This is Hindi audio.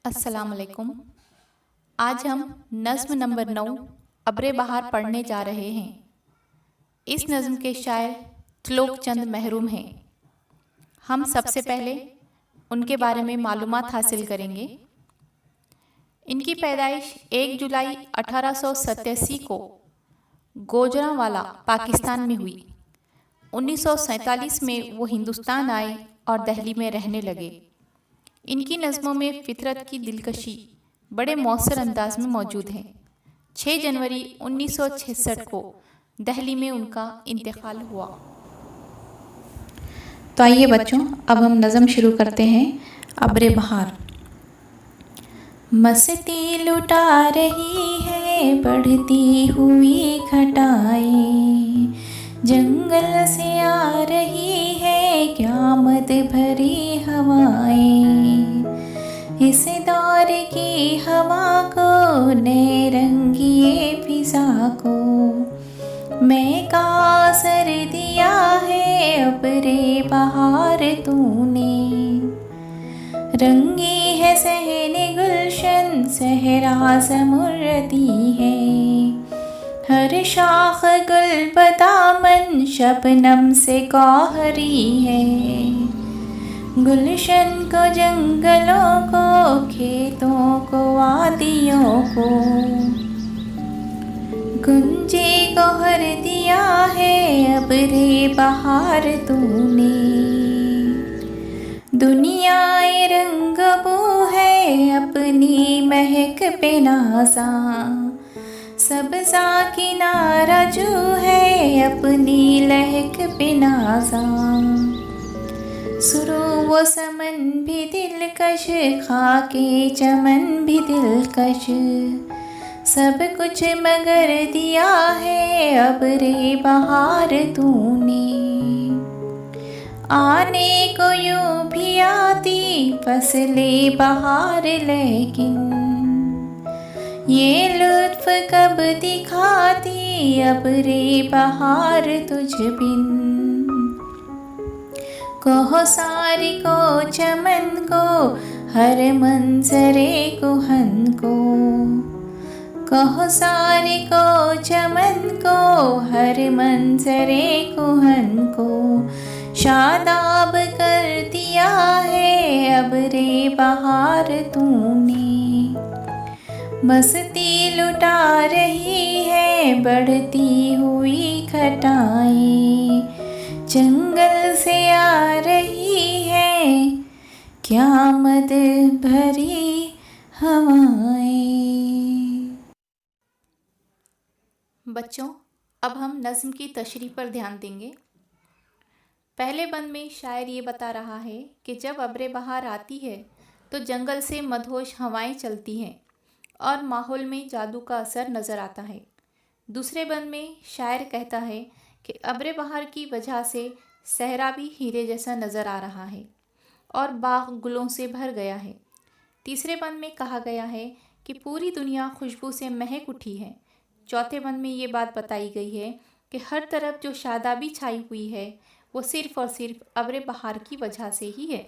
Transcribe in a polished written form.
अस्सलाम वालेकुम। आज हम नज़्म नंबर 9 अब्रे बहार पढ़ने जा रहे हैं। इस नज़्म के शायर त्रिलोक चंद महरूम हैं। हम सबसे पहले उनके बारे में मालूमात हासिल करेंगे। इनकी पैदाइश 1 जुलाई 1887 को गोजरांवाला पाकिस्तान में हुई। 1947 में वो हिंदुस्तान आए और दिल्ली में रहने लगे। इनकी नज़मों में फितरत की दिलकशी बड़े मौसर अंदाज में मौजूद है। 6 जनवरी 1966 को दिल्ली में उनका इंतकाल हुआ। तो आइए बच्चों, अब हम नज़म शुरू करते हैं। अब्रे बहार। मस्ती लुटा रही है बढ़ती हुई घटाएं, जंगल से आ रही है क़यामत भरी हवाएं। इस दौर की हवा को नए रंगिए फिज़ा को मैं का असर दिया है अब्रे बहार तूने। रंगी है सहने गुलशन सहरा समुरती है, हर शाख गुल बदामन शबनम से गौहरी है। गुलशन को जंगलों को खेतों को वादियों को गुंजे गौहर दिया है अब्रे बहार तूने। दुनियाए रंग बू है अपनी महक पे नाज़ा, सब्ज़ा किनारा जो है अपनी लहक पे नाज़ा। सुरो वो समन भी दिलकश खाके चमन भी दिलकश, सब कुछ मगर दिया है अब्रे बहार तूने। आने को यूं भी आती फसले बहार लेकिन ये लुत्फ़ कब दिखाती अब्रे बहार तुझ बिन। कोहसार को चमन को हर मंजरे कुहन को, कोहसार को चमन को हर मंजरे कुहन को शादाब कर दिया है अब्रे बहार तूने। मस्ती लुटा रही है बढ़ती हुई घटाएं, जंगल से आ रही है क़यामत भरी हवाएं। बच्चों, अब हम नज़्म की तशरीह पर ध्यान देंगे। पहले बंद में शायर ये बता रहा है कि जब अब्रे बहार आती है तो जंगल से मदहोश हवाएं चलती हैं और माहौल में जादू का असर नज़र आता है। दूसरे बंद में शायर कहता है कि अब्रे बहार की वजह से सहरा भी हीरे जैसा नज़र आ रहा है और बाग गुलों से भर गया है। तीसरे बंद में कहा गया है कि पूरी दुनिया खुशबू से महक उठी है। चौथे बंद में ये बात बताई गई है कि हर तरफ जो शादाबी छाई हुई है वो सिर्फ़ और सिर्फ अब्रे बहार की वजह से ही है।